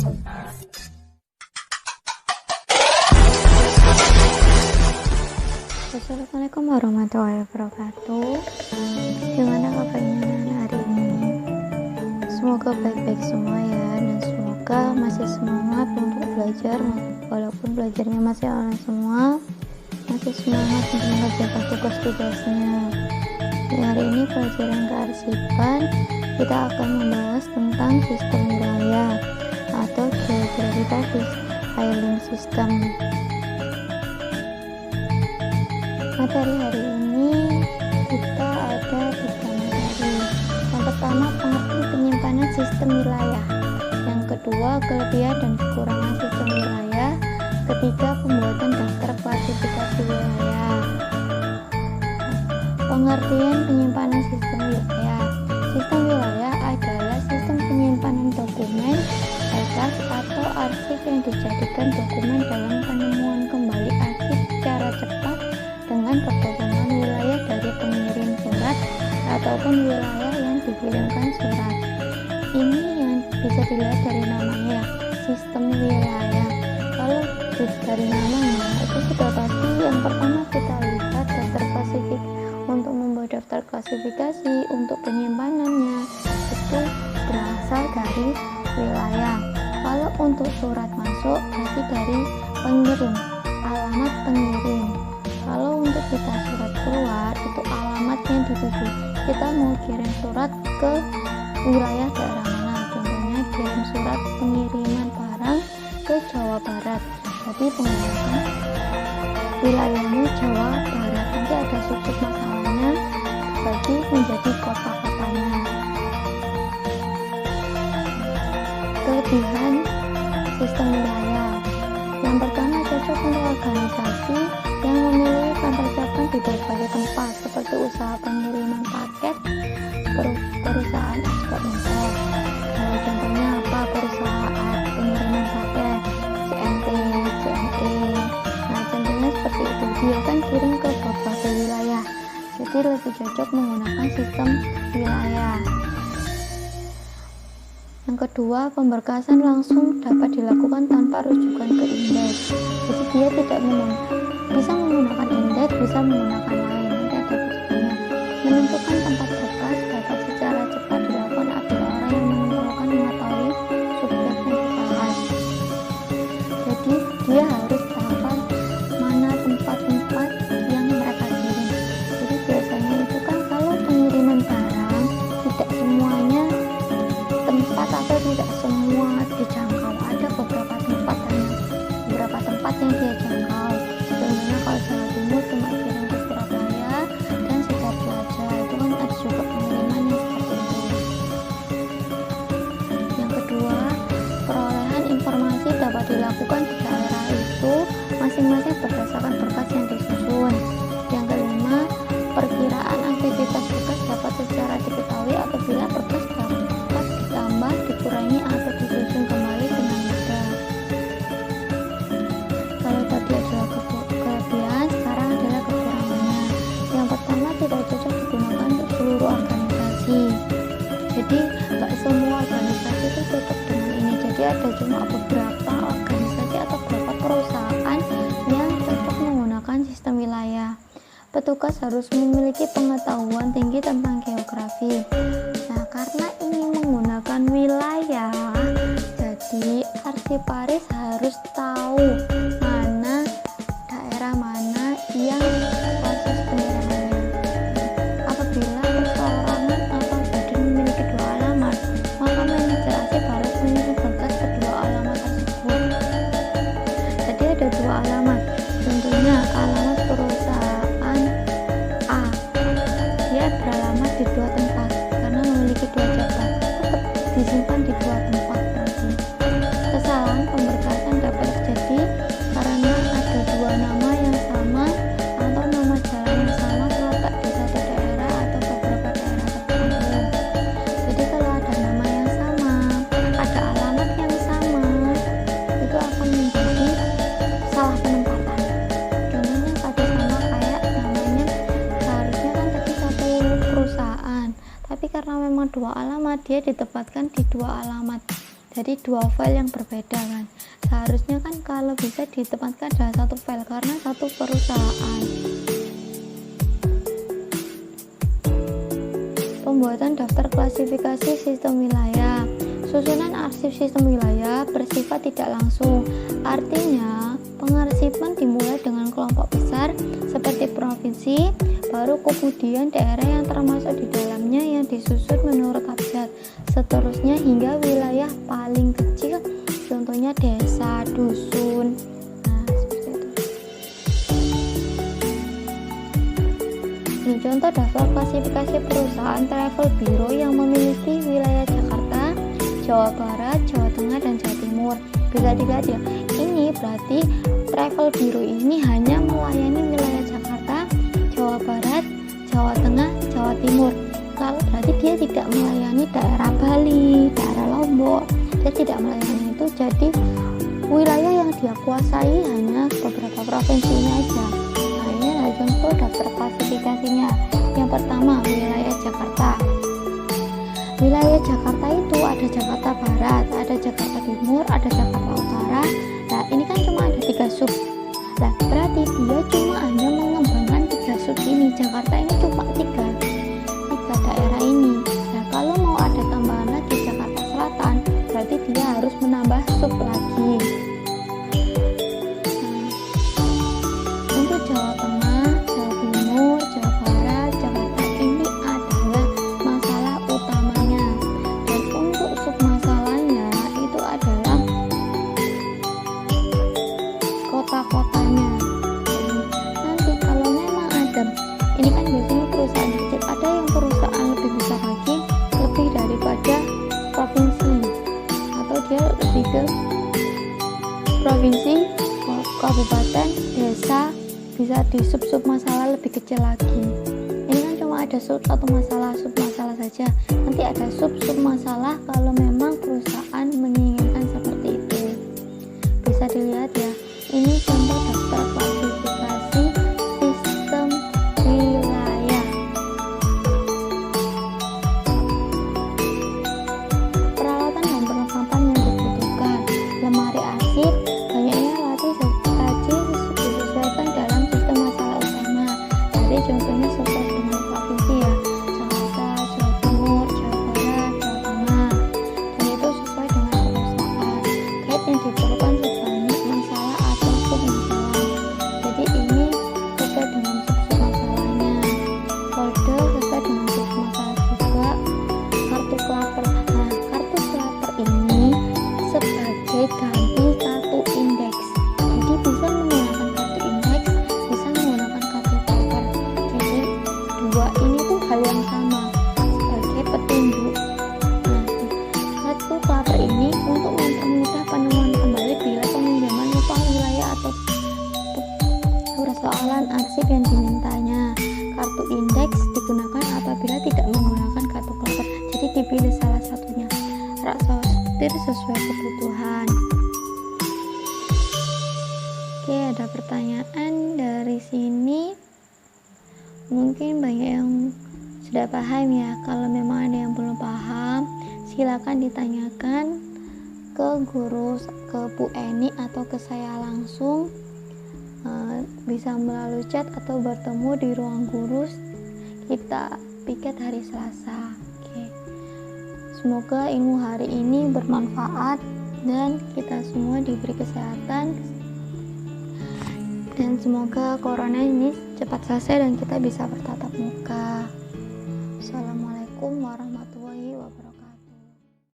Assalamualaikum warahmatullahi wabarakatuh. Gimana kabarnya hari ini? Semoga baik-baik semua ya, dan semoga masih semangat untuk belajar, walaupun belajarnya masih online semua, masih semangat untuk mengerjakan tugas-tugasnya. Di hari ini pelajaran kearsipan, kita akan membahas tentang sistem wilayah atau geographical filing system. Materi hari ini kita ada 3 materi. Yang pertama, pengertian penyimpanan sistem wilayah. Yang kedua, kelebihan dan kekurangan sistem wilayah. Ketiga, pembuatan daftar klasifikasi wilayah. Pengertian penyimpanan sistem wilayah. Sistem wilayah adalah sistem penyimpanan dokumen, berkas atau arsip yang dijadikan dokumen dalam penemuan kembali arsip secara cepat dengan pertolongan wilayah dari pengirim surat ataupun wilayah yang dikirimkan surat. Ini yang bisa dilihat dari namanya, sistem wilayah. Kalau dari namanya itu sudah pasti yang pertama kita lihat daftar klasifik. Untuk membuat daftar klasifikasi untuk penyimpanannya itu berasal dari wilayah. Kalau untuk surat masuk berarti dari pengirim, alamat pengirim. Kalau untuk kita surat keluar itu alamat yang dituju. Kita mau kirim surat ke wilayah daerah mana, contohnya kirim surat pengiriman barang ke Jawa Barat, jadi pengiriman wilayahnya Jawa Barat. Nanti ada sub masalahnya bagi menjadi kota-kotanya. Kelebihan sistem wilayah. Yang pertama, cocok untuk organisasi yang memiliki kantor cabang di berbagai tempat seperti usaha pengiriman paket, perusahaan ekspor impor. Contohnya apa? Perusahaan pengiriman paket, CNT, CNE. Nah, contohnya seperti itu. Dia kan kirim ke berbagai wilayah, jadi lebih cocok menggunakan sistem wilayah. Yang kedua, pemberkasan langsung dapat dilakukan tanpa rujukan ke indeks. Jadi dia tidak bisa menggunakan indeks, bisa menggunakan lain. Nanti ada rujukannya. Menentukan tempat berkas dapat secara cepat dilakukan apabila orang yang menentukan mengetahui subjek yang dibahas. Jadi dia harus hafal mana tempat-tempat yang mereka kirim. Jadi biasanya itu kan kalau pengiriman barang tidak semuanya tempat atau tidak semua dijangkau, ada beberapa tempat yang dia jangkau. Contohnya kalau Jawa Timur cuma kirim ke Surabaya dan Sidoarjo, itu kan ada juga pengiriman yang seperti itu. Yang kedua, perolehan informasi dapat dilakukan di daerah itu masing-masing berdasarkan berkas yang disusun. Yang kelima, perkiraan aktivitas berkas dapat secara diketahui apabila berkas dapat ditambah, dikurangi atau disusun kembali dengan mudah. Kalau tadi adalah kelebihan, sekarang adalah kekurangannya. Yang pertama, tidak cocok digunakan untuk seluruh organisasi. Jadi nggak semua organisasi itu cocok dengan ini. Jadi ada cuma beberapa organisasi atau beberapa perusahaan yang cocok menggunakan sistem wilayah. Petugas harus memiliki pengetahuan tinggi tentang geografi. Nah, karena ini menggunakan wilayah, jadi arsiparis harus tahu mana daerah mana yang proses penyimpanan. Apabila perseorangan atau badan memiliki 2 alamat, maka manajer arsip harus mengirim berkas ke 2 alamat tersebut. Jadi ada 2 alamat, contohnya alamat perusahaan A, dia beralamat di 2 tempat karena memiliki 2 cabang, tetap disimpan di 2 tempat. Berarti kesalahan pemberkasan dapat terjadi karena ada 2 nama yang sama atau nama jalan yang sama terletak di satu daerah atau beberapa daerah tertentu. Jadi kalau ada nama yang sama, ada alamat yang sama, itu akan menjadi salah penempatan. Contohnya tadi sama kayak namanya, seharusnya kan tadi satu perusahaan, tapi karena memang 2 alamat, dia ditempatkan di 2 alamat Jadi dua file yang berbeda kan. Seharusnya kan kalau bisa ditempatkan dalam satu file karena satu perusahaan. Pembuatan daftar klasifikasi sistem wilayah. Susunan arsip sistem wilayah bersifat tidak langsung. Artinya, pengarsipan dimulai dengan kelompok besar seperti provinsi, baru kemudian daerah yang termasuk di dalamnya yang disusun menurut abjad. Seterusnya hingga wilayah paling kecil, contohnya desa, dusun. Nah, seperti itu. Ini contoh daftar klasifikasi perusahaan travel bureau yang memiliki wilayah Jakarta, Jawa Barat, Jawa Tengah, dan Jawa Timur. Bisa dilihat ya, ini berarti travel bureau ini hanya melayani wilayah Jakarta, Jawa Barat, Jawa Tengah, Jawa Timur. Kalau berarti dia tidak melayani daerah Bali, daerah Lombok, dia tidak melayani itu. Jadi wilayah yang dia kuasai hanya beberapa provinsi ini aja. Nah, ini adalah contoh daftar klasifikasinya. Yang pertama, wilayah Jakarta. Wilayah Jakarta itu ada Jakarta Barat, ada Jakarta Timur, ada Jakarta Utara. Nah, ini kan cuma ada 3 sub. Nah, berarti dia cuma hanya mengembangkan 3 sub ini. Jakarta ini cuma 3 daerah ini. Nah, kalau mau ada tambahan lagi Jakarta Selatan, berarti dia harus menambah sub lagi. Nah, untuk Jawa Tengah, Jawa Timur, Jawa Barat, Jakarta ini adalah masalah utamanya. Dan untuk sub masalahnya itu adalah kota-kotanya. Nanti kalau memang ada, ini kan biasanya perusahaan kecil, ada yang perusahaan lebih besar lagi, lebih daripada provinsi, atau dia lebih ke provinsi, kabupaten, desa, bisa di sub-sub masalah lebih kecil lagi. Ini kan cuma ada sub masalah saja. Nanti ada sub-sub masalah kalau memang perusahaan menginginkan seperti itu. Bisa dilihat ya, ini contoh daftar klasifikasi sistem wilayah. Peralatan dan perlengkapan yang dibutuhkan: lemari arsip, banyaknya latih saji disesuaikan dalam sistem masalah utama. Jadi contohnya sesuai dengan provinsi ya, Jakarta, Jawa Timur, Jawa Barat, Jawa Tengah. Dan itu sesuai dengan perusahaan. Guide yang diperlukan sebanyak masalah atau sub masalah. Jadi ini sesuai dengan sub masalahnya. Folder sesuai dengan sub masalah juga. Kartu klaper. Nah, kartu klaper ini sebagai ganti kartu indeks. Jadi bisa menggunakan kartu indeks, bisa menggunakan kartu klaper. Jadi dua ini tuh hal yang sama sebagai petunjuk. Nah, kartu klaper ini untuk mempermudah penemuan kembali bila peminjaman upah wilayah atau persoalan arsip yang dimintanya. Kartu indeks digunakan apabila tidak menggunakan kartu klaper. Jadi dipilih salah satunya. Rak sortir sesuai kebutuhan. Oke, ada pertanyaan dari sini. Mungkin banyak yang sudah paham ya. Kalau memang ada yang belum paham, silakan ditanyakan ke guru, ke Bu Eni atau ke saya langsung. Bisa melalui chat atau bertemu di ruang guru. Kita piket hari Selasa. Oke. Semoga ilmu hari ini bermanfaat dan kita semua diberi kesehatan. Dan semoga corona ini cepat selesai dan kita bisa bertatap muka.